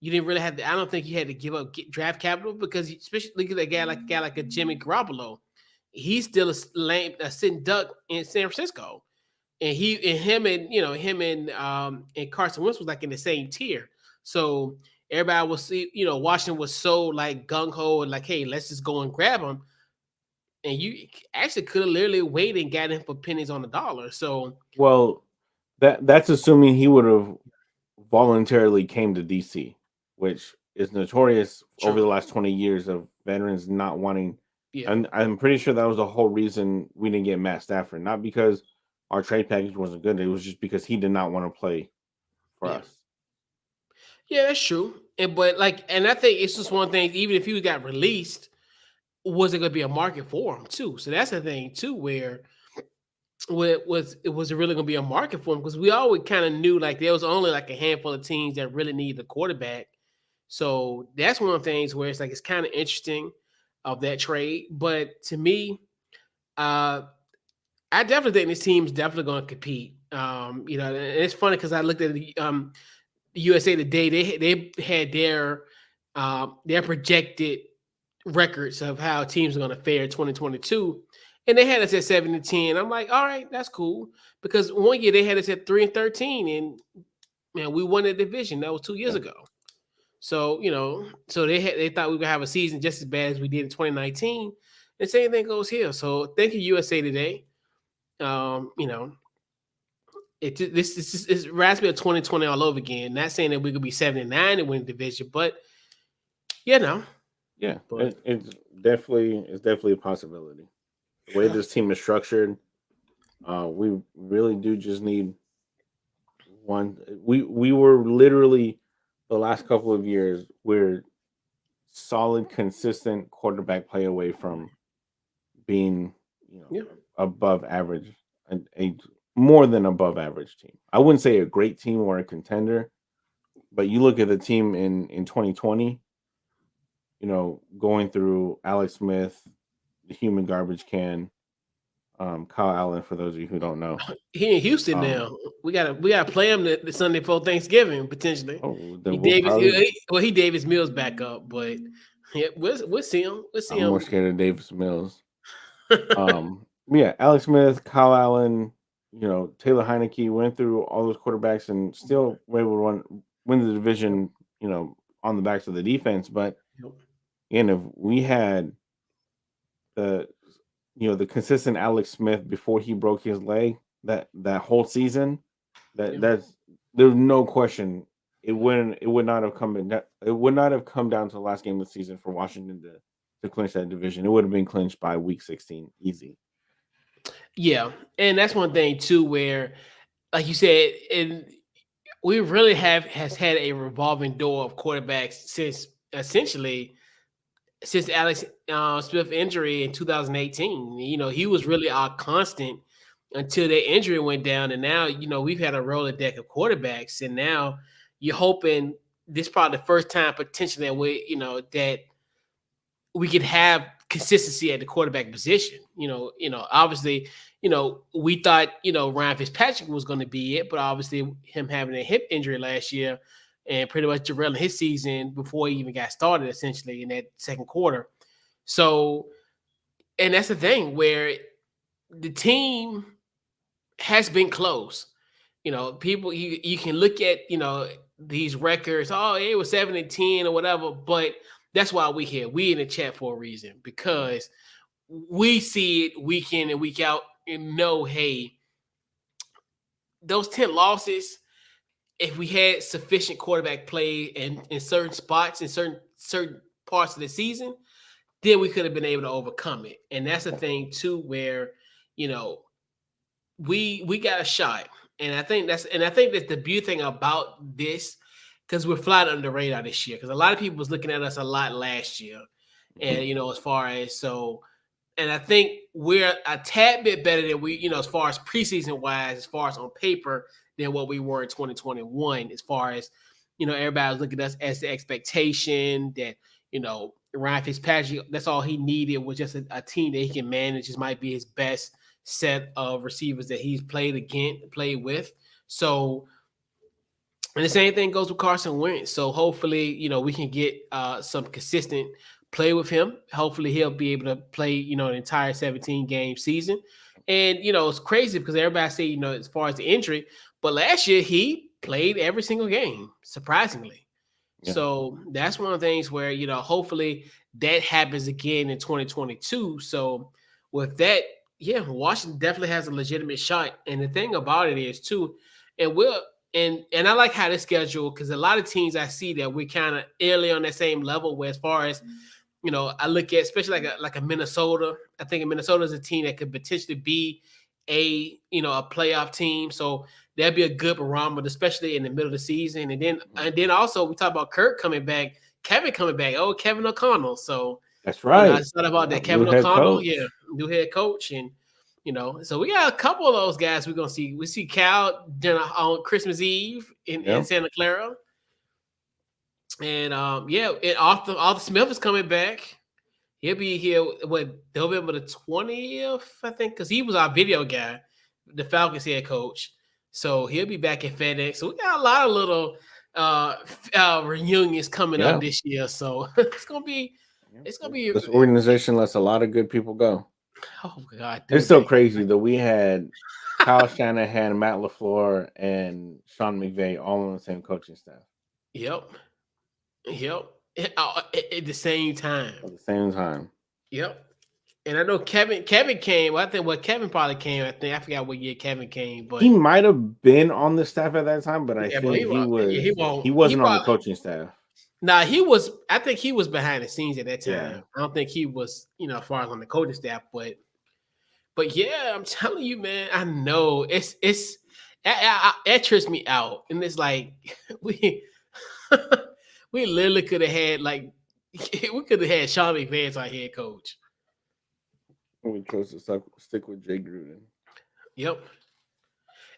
You didn't really have to. I don't think you had to give up draft capital, because especially look at a guy like a Jimmy Garoppolo. He's still a sitting duck in San Francisco, and him and Carson Wentz was like in the same tier. So everybody was Washington was so like gung ho and like, hey, let's just go and grab him. And you actually could have literally waited and got him for pennies on the dollar. So, Well, that's assuming he would have voluntarily came to DC, which is notorious over the true. last 20 years of veterans not wanting. Yeah. And I'm pretty sure that was the whole reason we didn't get Matt Stafford. Not because our trade package wasn't good. It was just because he did not want to play for Yeah. us. Yeah, that's true. And I think it's just one thing, even if he got released, was it going to be a market for him too? So that's the thing too, where it was really going to be a market for him, because we always kind of knew like there was only like a handful of teams that really needed a quarterback. So that's one of the things where it's like it's kind of interesting of that trade. But to me, uh, I definitely think this team's definitely going to compete. And it's funny because I looked at the USA Today. They had their projected records of how teams are going to fare in 2022, and they had us at 7-10. I'm like, all right, that's cool, because one year they had us at 3-13, and we won the division. That was 2 years Yeah. ago. So so they thought we were gonna have a season just as bad as we did in 2019. And same thing goes here. So thank you, USA Today. Um, you know, it reminds me of 2020 all over again. Not saying that we could be 7-9 and win the division, but you know, Yeah, but it's definitely a possibility. The way yeah, this team is structured, we really do just need one. We were literally the last couple of years we're solid, consistent quarterback play away from being yeah, above average, and a more than above average team. I wouldn't say a great team or a contender, but you look at the team in 2020. Going through Alex Smith, the human garbage can, Kyle Allen, for those of you who don't know. he in Houston Um, now. We gotta play him the Sunday before Thanksgiving potentially. then we'll probably. He Davis Mills back up, but yeah, we'll see him. We'll see I'm more him. scared of Davis Mills. Yeah, Alex Smith, Kyle Allen, Taylor Heineke went through all those quarterbacks and still were able to win the division. On the backs of the defense, but if we had the the consistent Alex Smith before he broke his leg, that whole season, Yeah. that's there's no question it would not have come down to the last game of the season for Washington to clinch that division. It would have been clinched by week 16 easy. Yeah, and that's one thing too, where, like you said, and we really has had a revolving door of quarterbacks since essentially since Alex Smith injury in 2018. He was really our constant until the injury went down, and now we've had a rolling deck of quarterbacks, and now you're hoping this is probably the first time potentially that we could have consistency at the quarterback position. Obviously, we thought, Ryan Fitzpatrick was going to be it, but obviously him having a hip injury last year and pretty much derailing his season before he even got started, essentially in that second quarter. So, and that's the thing where the team has been close. People, you can look at, these records. Oh, it was 7-10 or whatever, but that's why we here. We in the chat for a reason, because we see it week in and week out and know, hey, those 10 losses, if we had sufficient quarterback play in certain spots in certain parts of the season, then we could have been able to overcome it. And that's the thing too, where we got a shot. And I think that's the beauty thing about this, because we're flying under the radar this year. Because a lot of people was looking at us a lot last year, and as far as so, and I think we're a tad bit better than we, as far as preseason wise, as far as on paper, than what we were in 2021. As far as everybody was looking at us as the expectation that Ryan Fitzpatrick, that's all he needed was just a team that he can manage. This might be his best set of receivers that he's played with. So, and the same thing goes with Carson Wentz. So hopefully, we can get some consistent play with him. Hopefully he'll be able to play, an entire 17-game season. And, it's crazy because everybody say, as far as the injury, but last year he played every single game, surprisingly. Yeah. So that's one of the things where, hopefully that happens again in 2022. So with that, yeah, Washington definitely has a legitimate shot. And the thing about it is too, and I like how this schedule, because a lot of teams I see that we're kind of early on that same level where, as far as, I look at especially like a Minnesota. I think Minnesota is a team that could potentially be a playoff team. So that'd be a good barometer, especially in the middle of the season. And then also we talk about Kirk coming back, Kevin coming back. Oh, Kevin O'Connell. So that's right. I just thought about that. Kevin O'Connell, new head coach. And so we got a couple of those guys we're gonna see. We see Cal on Christmas Eve in Santa Clara. And and Arthur Smith is coming back. He'll be here November the 20th, I think, because he was our video guy, the Falcons head coach. So he'll be back at FedEx. So we got a lot of little reunions coming up this year. So it's gonna be this organization lets a lot of good people go. Oh God, it's so crazy that we had Kyle Shanahan, Matt LaFleur, and Sean McVay all on the same coaching staff. Yep. At the same time. Yep. And I know Kevin came. I think Kevin probably came. I forgot what year Kevin came, but he might have been on the staff at that time. But I think he wasn't on the coaching staff. Nah, he was. I think he was behind the scenes at that time. Yeah. I don't think he was, as far as on the coaching staff. But yeah, I'm telling you, man. I know it's that trips me out, and it's like we literally could have had Sean McVay as our head coach. We chose to stick with Jay Gruden. Yep.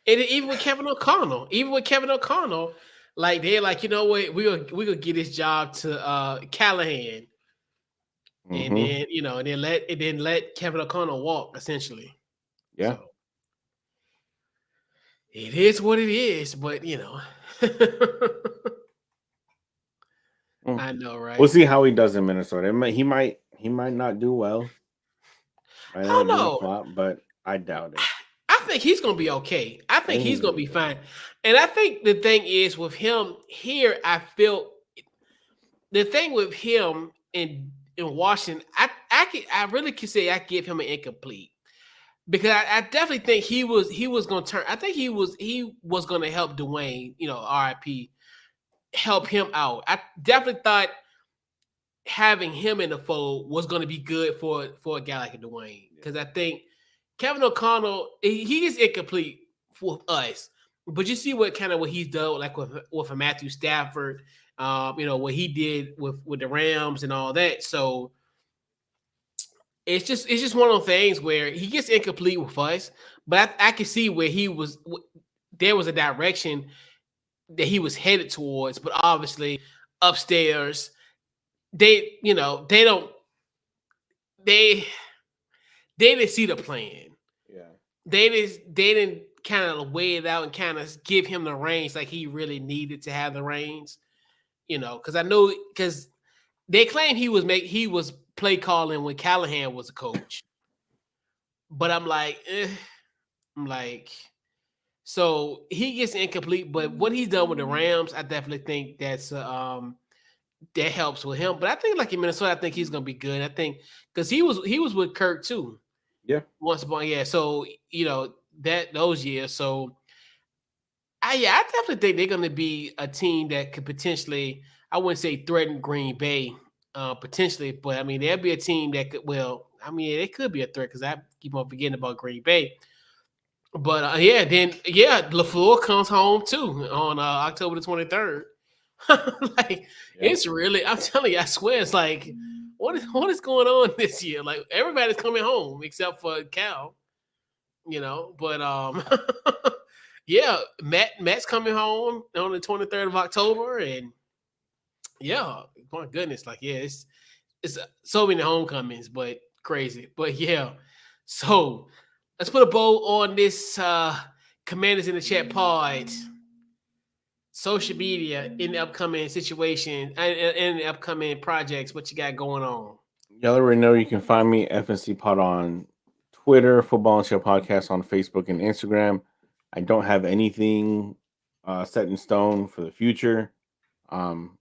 And even with Kevin O'Connell, like they're like, you know what, we're gonna get this job to Callahan. And then, and then let Kevin O'Connell walk, essentially. Yeah. So, it is what it is, but I know, right? We'll see how he does in Minnesota. He might not do well. I don't know, but I doubt it. I think he's gonna be okay. I think he's gonna be fine. And I think the thing is with him here, I feel the thing with him in Washington, I really can say I give him an incomplete, because I definitely think he was gonna turn. I think he was gonna help Dwayne, RIP, help him out. I definitely thought having him in the fold was going to be good for a guy like Dwayne, because I think Kevin O'Connell, he is incomplete for us, but you see what he's done, like with Matthew Stafford, what he did with the Rams and all that. So it's just one of those things where he gets incomplete with us, but I can see where there was a direction that he was headed towards, but obviously upstairs, they don't they didn't see the plan. Yeah. They didn't kind of weigh it out and kind of give him the reins like he really needed to have the reins. Because I know because they claim he was play calling when Callahan was a coach, but I'm like, so he gets incomplete. But what he's done with the Rams, I definitely think that helps with him. But I think like in Minnesota, I think he's gonna be good. I think because he was with Kirk too Yeah. once upon so that those years. So I definitely think they're gonna be a team that could potentially, I wouldn't say threaten Green Bay potentially, but I mean they'll be a team that could, well, I mean it could be a threat because I keep on forgetting about Green Bay. But LaFleur comes home too on October the 23rd. Like Yeah. it's really, I'm telling you, I swear it's like what is going on this year? Like everybody's coming home except for Cal, But yeah, Matt's coming home on the 23rd of October, and yeah, my goodness, like yeah, it's so many homecomings, but crazy. But yeah, so let's put a bow on this Commanders in the Chat pod social media in the upcoming situation and in the upcoming projects. What you got going on? Y'all already know you can find me FNC Pod on Twitter, Football and Show Podcast on Facebook and Instagram. I don't have anything set in stone for the future. Um,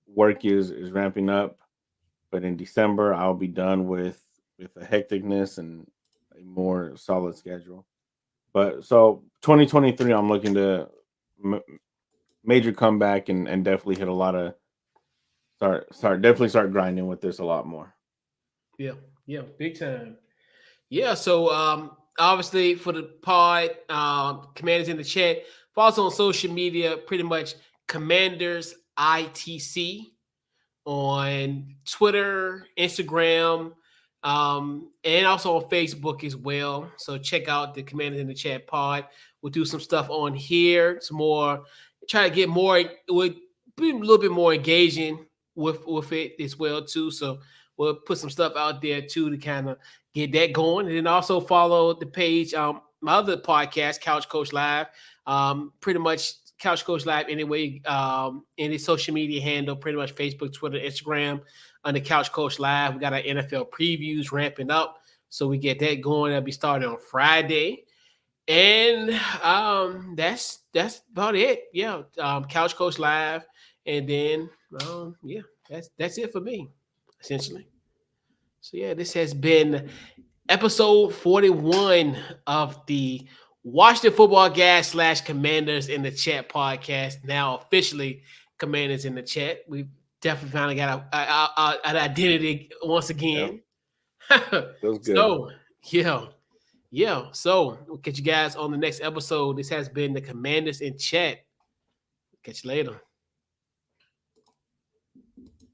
Work is ramping up, but in December I'll be done with the hecticness and a more solid schedule. But so 2023, I'm looking to m- major comeback and definitely hit a lot of start grinding with this a lot more. Yeah, yeah, big time. Yeah, so obviously for the pod, Commanders in the Chat, follow us on social media, pretty much Commanders ITC on Twitter, Instagram, and also on Facebook as well. So check out the Commanders in the Chat pod. We'll do some stuff on here. Some more, try to get more, we'll be a little bit more engaging with it as well too. So we'll put some stuff out there too to kind of get that going. And then also follow the page, my other podcast, Couch Coach Live. Pretty much Couch Coach Live anyway. Any social media handle, pretty much Facebook, Twitter, Instagram, under Couch Coach Live. We got our NFL previews ramping up, so we get that going. That'll be starting on Friday, and that's about it. Yeah, Couch Coach Live, and then yeah, that's it for me, essentially. So yeah, this has been episode 41 of the Washington Football Gas / Commanders in the Chat podcast. Now officially Commanders in the Chat. We definitely finally got an identity once Yeah, again. feels good. So yeah, yeah. So we'll catch you guys on the next episode. This has been the Commanders in Chat. Catch you later.